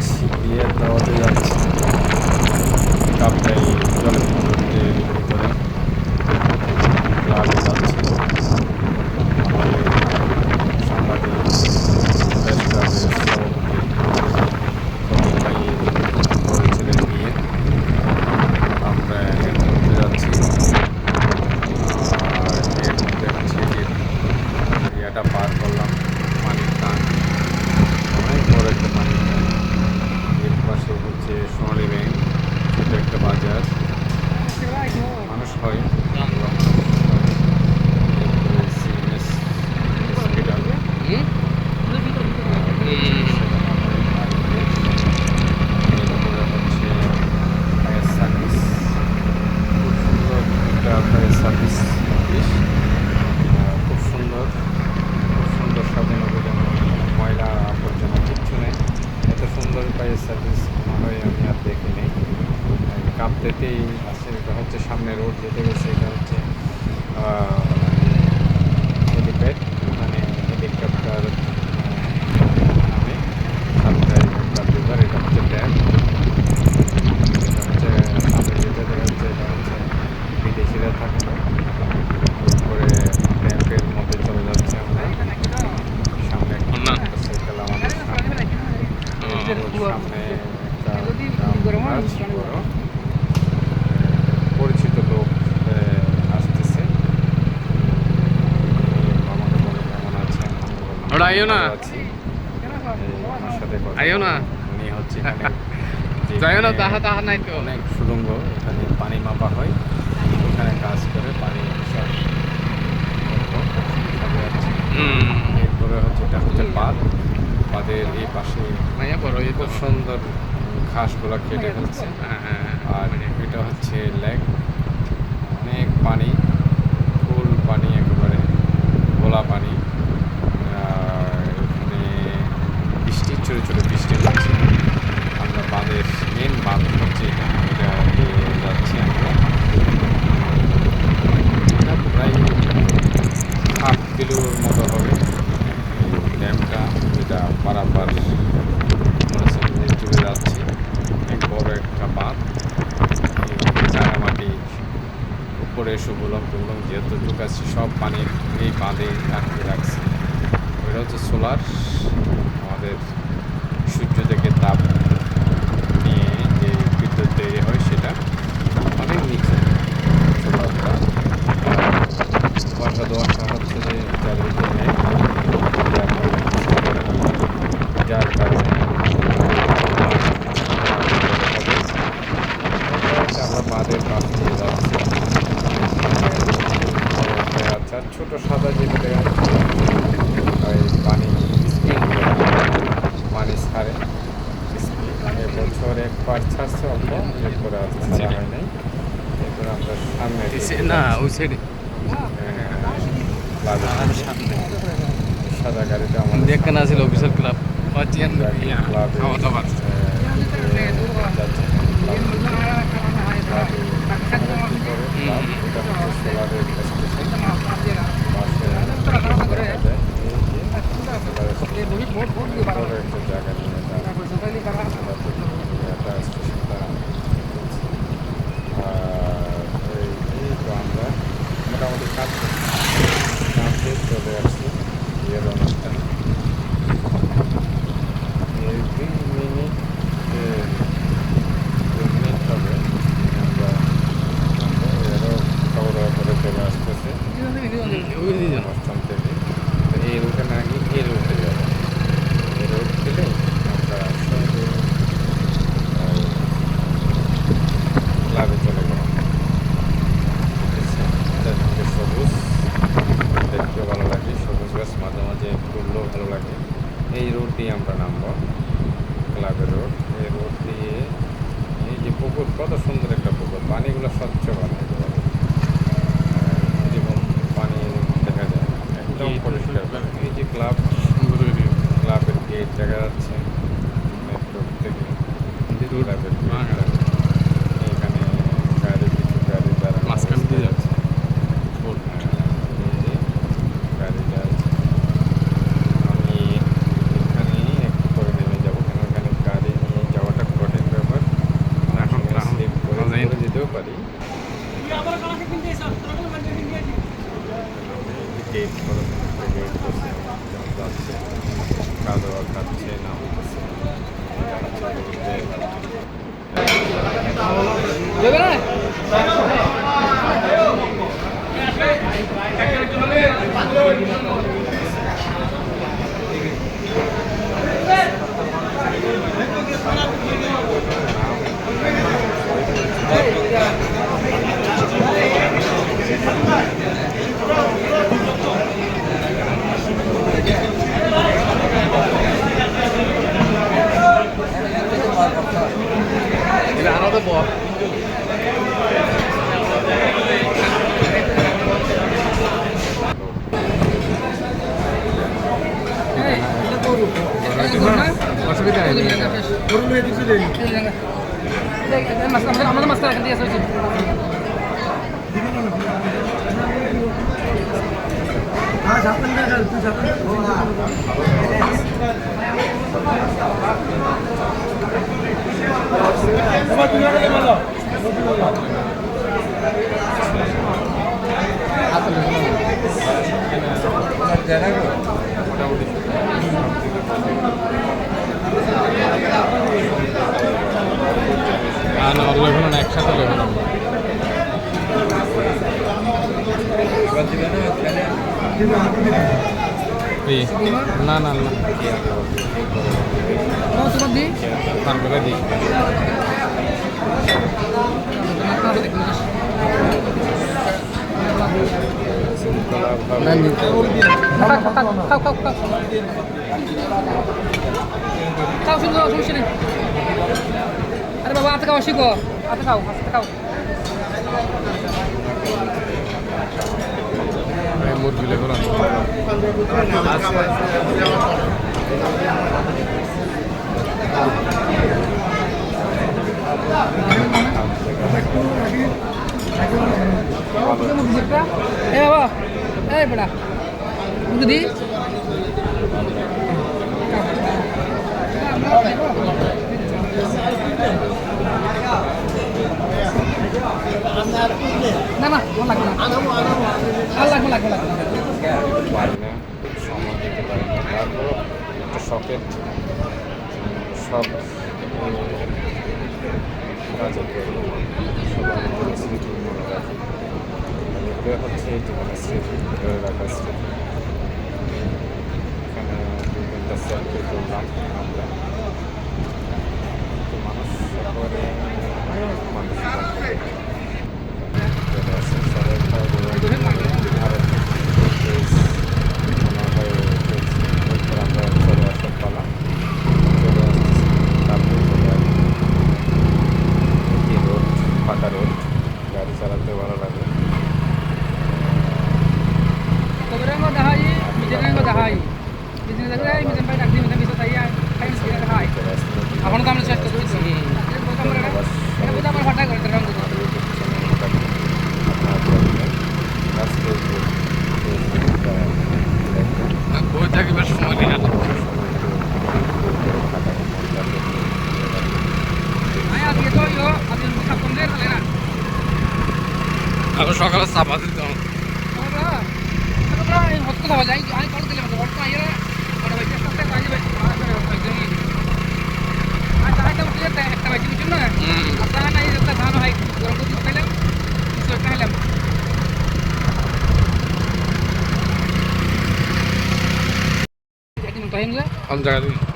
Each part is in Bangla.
যাচ্ছি, বিয়ের দাওয়াতে যাচ্ছি। কাপটাই জলের মধ্যে বিক্রি করে ক্লাবে যাচ্ছি। আমাদের সাংবাদিক প্রেস ক্লাবের সভাপতি প্রদীপ ভাইয়ের বড় ছেলের বিয়ে। আমরা এর মধ্যে যাচ্ছি। আর এর মধ্যে হচ্ছে এরিয়াটা পার করলাম। পানির টান, অনেক বড় একটা পানির টান। এর পাশে হচ্ছে সোনালী ব্যাংক, ছোট একটা বাজার, মানুষ হয়। এরপরে সিএমএস হসপিটাল, এরপরে হচ্ছে ফায়ার সার্ভিস, খুব সুন্দর একটা ফায়ার সার্ভিস অফিস। খুব সুন্দর, খুব সুন্দর সাজানো গোছানো, ময়লা আবর্জনা কিচ্ছু নেই। এত সুন্দর ফায়ার সার্ভিস মনে হয় আমি আর দেখিনি। কাঁপতেই আছে। এটা হচ্ছে সামনে রোড যেতে গেছে, এটা হচ্ছে হেলিপ্যাড, মানে হেলিকপ্টার নামে সাপ্তাহিক একটা বিভাগ। এটা হচ্ছে ড্যাম, এটা হচ্ছে সামনে যেতে দেখা যাচ্ছে, এটা হচ্ছে বিদেশিরা থাকে। এরপরে ড্যামের মধ্যে চলে যাচ্ছে আমরা। সামনে একটা মোটরসাইকেল আমাদের সামনে, সামনে একটা বড় পরিচিত লোক আসতেছে। আমাকে বলে কেমন আছেন, আছি। ওনার সাথে কথা, উনি হচ্ছে এখানে অনেক সুড়ঙ্গ, এখানে পানি মাপা হয়, ওখানে কাজ করে পানি সব। এরপরে হচ্ছে এটা হচ্ছে বাঁধ, বাঁধের এই পাশে খুব সুন্দর ঘাসগুলো কেটে ফেলছে। আর এটা হচ্ছে লেক, অনেক পানি, ফুল পানি, একেবারে গোলা পানি। এখানে বৃষ্টি, ছোটো ছোটো বৃষ্টি হচ্ছে। আমরা বাঁধের মেন বাঁধ হচ্ছে এটা দিয়ে যাচ্ছি আমরা। এটা প্রায় 8 কিলোর মতো হবে এই ড্যামটা, যেটা পারাপার চলে যাচ্ছে। অনেক বড় একটা বাঁধ, চারামাটি উপরে এসে বললাম টুললাম, যেহেতু চুকাচ্ছি সব পানির এই বাঁধে আটকে রাখছে। ওইটা হচ্ছে সোলার, আমাদের সূর্য থেকে তাপ নিয়ে যে বিদ্যুৎ তৈরি হয় সেটা অনেক নিচে সোলারটা। বর্ষা দোয়াশা হচ্ছে যে চারিদিকে নেই, যার কারণে আমরা বাঁধের পাশ দিয়ে যাচ্ছি। আচ্ছা, ছোটো সাদা যেটা দেখা যাচ্ছে ওই পানি পানি ছাড়ে, এবছর একবার ছাড়ছে অল্প, এরপরে আর ছাড়া হয় নাই। এরপরে আমরা সামনে সাদা গাড়িটা আমাদের দেখেন আছে অফিসার ক্লাব জায়গা এই তো আমরা মোটামুটি কাছে চলে আসছি বিয়ের অনুষ্ঠান। এই 2 মিনিট হবে, আমরা এরও খাওয়া দাওয়া করে চলে আসতেছে অনুষ্ঠান থেকে। তো এই রুটে না গিয়ে এই রুটে যাবো, এই রুট গেলে আমরা সঙ্গে ক্লাবে চলে গেলাম। চারদিকে সবুজ, দেখতেও ভালো লাগে, সবুজ গাছ মাঝে মাঝে ঘুরলেও ভালো লাগে। এই রোড দিয়ে আমরা নামবো, ক্লাবের রোড। এই রোড দিয়ে এই যে পুকুর, কত সুন্দর একটা পুকুর, পানিগুলো স্বচ্ছ পানি, একেবারে যেমন পানি দেখা যায় একদম পরিষ্কার পানি। এই যে ক্লাবের গেট দেখা যাচ্ছে মেট্রো থেকে, ক্লাবের গেট। এখানে গাড়ি, কিছু গাড়ি দাঁড়ানো যাচ্ছে, গাড়ি যাচ্ছে। আমি এখানে একটু করে নেমে যাবো, কেন এখানে গাড়ি নিয়ে অসুবিধা নেই আমাদের মাস্টার এখান থেকে আসছে মোটামুটি লেখো না একসাথে লেখো না না না না তারপরে দিই খাও শুধু খাও সমস্যা নেই আরে বাবা হাতে খাও শিখো হাতে খাও মুরগি লেখো না এ বাবা এই বেটা বুঝতে দি না না লাগবে না লাগবে পারি না সময় দিতে পারি না তারপরও একটা শখের সব কাজে করি সব আমাদের স্মৃতি মনে রাখি এটা হচ্ছে এই জীবনের স্মৃতি ধরে রাখার স্মৃতি এখানে দুই-তিনটা সেলফি করলাম আমরা কিন্তু মানুষ করে মানুষ চলে আসে সবাই খাওয়া আমরা চলে আসার পালা চলে আসতেছি তারপরে চলে আসি রোড ফাঁকা রোড গাড়ি চালাতে ভালো লাগে এখন তো আমরা চেষ্টা করছি আমার ফাটা করে রঙ বই থাকিবার সময় নেই আরো সকালে চাপা দিতে কোন জায়গা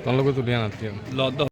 Tolong gue tuh dia nanti.